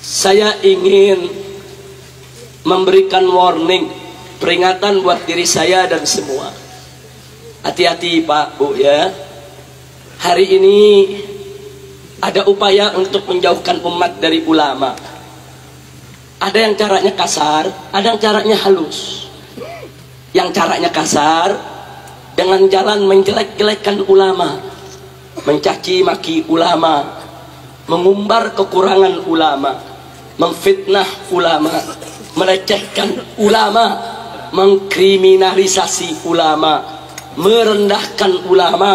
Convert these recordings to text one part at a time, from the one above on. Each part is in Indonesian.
Saya ingin memberikan warning, peringatan buat diri saya dan semua. Hati-hati Pak, Bu ya. Hari ini ada upaya untuk menjauhkan umat dari ulama. Ada yang caranya kasar, ada yang caranya halus. Yang caranya kasar dengan jalan menjelek-jelekkan ulama, mencaci maki ulama, mengumbar kekurangan ulama, memfitnah ulama, melecehkan ulama, mengkriminalisasi ulama, merendahkan ulama.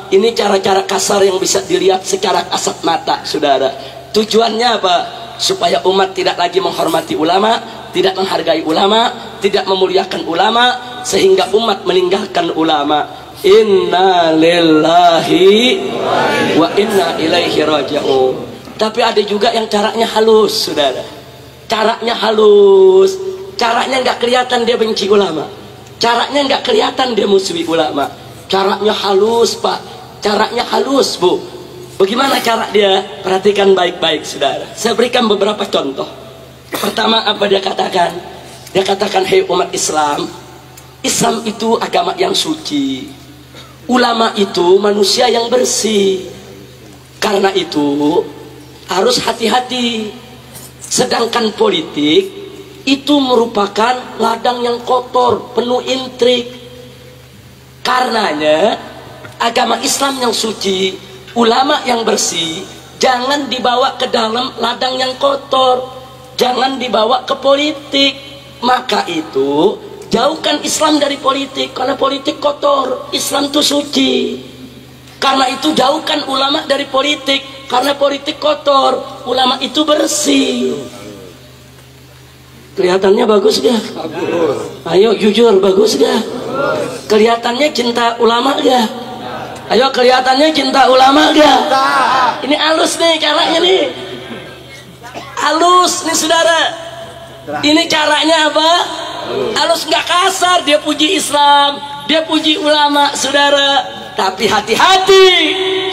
Ini cara-cara kasar yang bisa dilihat secara kasat mata, saudara. Tujuannya apa? Supaya umat tidak lagi menghormati ulama, tidak menghargai ulama, tidak memuliakan ulama, sehingga umat meninggalkan ulama. Inna lillahi wa inna ilaihi raji'un. Tapi ada juga yang caranya halus, saudara. Caranya halus, caranya nggak kelihatan dia benci ulama, caranya nggak kelihatan dia musuhi ulama. Caranya halus Pak, caranya halus Bu. Bagaimana cara dia? Perhatikan baik-baik saudara. Saya berikan beberapa contoh. Pertama apa dia katakan? Dia katakan, hei umat Islam, Islam itu agama yang suci, ulama itu manusia yang bersih. Karena itu harus hati-hati. Sedangkan politik itu merupakan ladang yang kotor, penuh intrik. Karenanya agama Islam yang suci, ulama yang bersih, jangan dibawa ke dalam ladang yang kotor, jangan dibawa ke politik. Maka itu jauhkan Islam dari politik, karena politik kotor, Islam itu suci. Karena itu jauhkan ulama dari politik, karena politik kotor, ulama itu bersih. Kelihatannya bagus gak? Bagus. Ayo jujur, bagus gak? Kelihatannya cinta ulama gak? Ayo kelihatannya cinta ulama gak? Ini halus nih caranya nih, halus nih saudara. Ini caranya apa? Halus, nggak kasar. Dia puji Islam, dia puji ulama saudara. Tapi hati-hati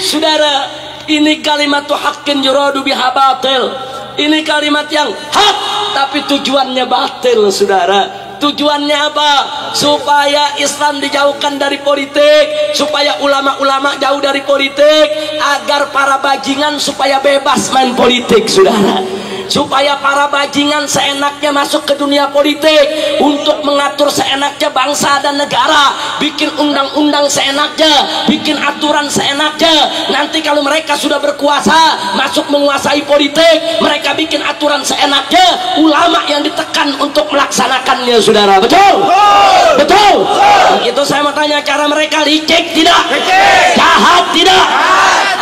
saudara, ini kalimat haqqin yuradu biha batil. Ini kalimat yang hak tapi tujuannya batil saudara. Tujuannya apa? Supaya Islam dijauhkan dari politik, supaya ulama-ulama jauh dari politik, agar para bajingan supaya bebas main politik saudara. Supaya para bajingan seenaknya masuk ke dunia politik untuk mengatur seenaknya bangsa dan negara, bikin undang-undang seenaknya, bikin aturan seenaknya. Nanti kalau mereka sudah berkuasa, masuk menguasai politik, mereka bikin aturan seenaknya, ulama yang ditekan untuk melaksanakannya saudara. Betul? Betul? Begitu saya mau tanya, cara mereka licik tidak? Jahat tidak?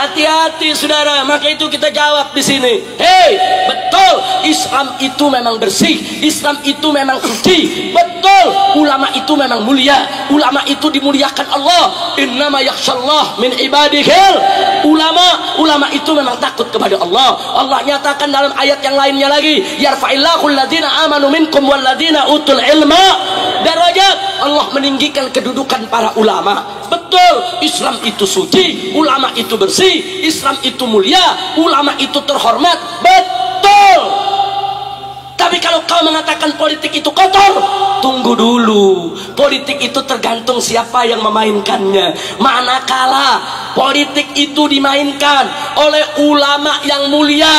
Hati-hati saudara. Maka itu kita jawab di sini. Hei, betul, Islam itu memang bersih, Islam itu memang suci. Betul, ulama itu memang mulia, ulama itu dimuliakan Allah. Innama yakhshallah min ibadihil ulama. Ulama itu memang takut kepada Allah. Allah nyatakan dalam ayat yang lainnya lagi, yarfa'illahu alladhina amanu minkum walladhina utul ilma darajat. Allah meninggikan kedudukan para ulama. Betul, Islam itu suci, ulama itu bersih, Islam itu mulia, ulama itu terhormat. Betul. Tapi kalau kau mengatakan politik itu kotor, tunggu dulu. Politik itu tergantung siapa yang memainkannya. Manakala politik itu dimainkan oleh ulama yang mulia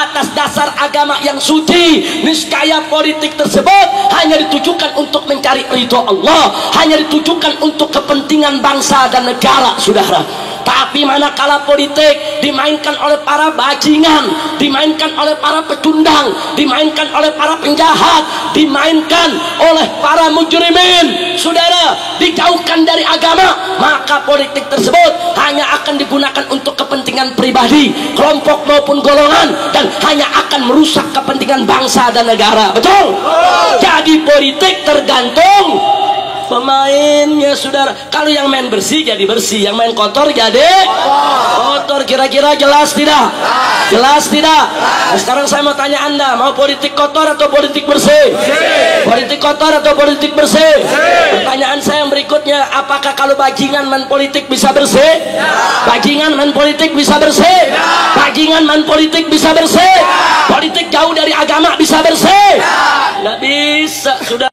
atas dasar agama yang suci, niscaya politik tersebut hanya ditujukan untuk mencari ridho Allah, hanya ditujukan untuk kepentingan bangsa dan negara saudara. Tapi manakala politik dimainkan oleh para bajingan, dimainkan oleh para pecundang, dimainkan oleh para penjahat, dimainkan oleh para mujrimin saudara, dijauhkan dari agama, maka politik tersebut hanya akan digunakan untuk kepentingan pribadi, kelompok maupun golongan, dan hanya akan merusak kepentingan bangsa dan negara. Betul? Jadi politik tergantung pemainnya saudara. Kalau yang main bersih jadi bersih, yang main kotor jadi kotor. Kira-kira jelas tidak? Jelas tidak? Nah, sekarang saya mau tanya Anda, mau politik kotor atau politik bersih? Politik kotor atau politik bersih? Pertanyaan saya yang berikutnya, apakah kalau bajingan main politik bisa bersih? Bajingan main politik bisa bersih? Bajingan main politik bisa bersih? Politik jauh dari agama bisa bersih? Nggak bisa, sudah.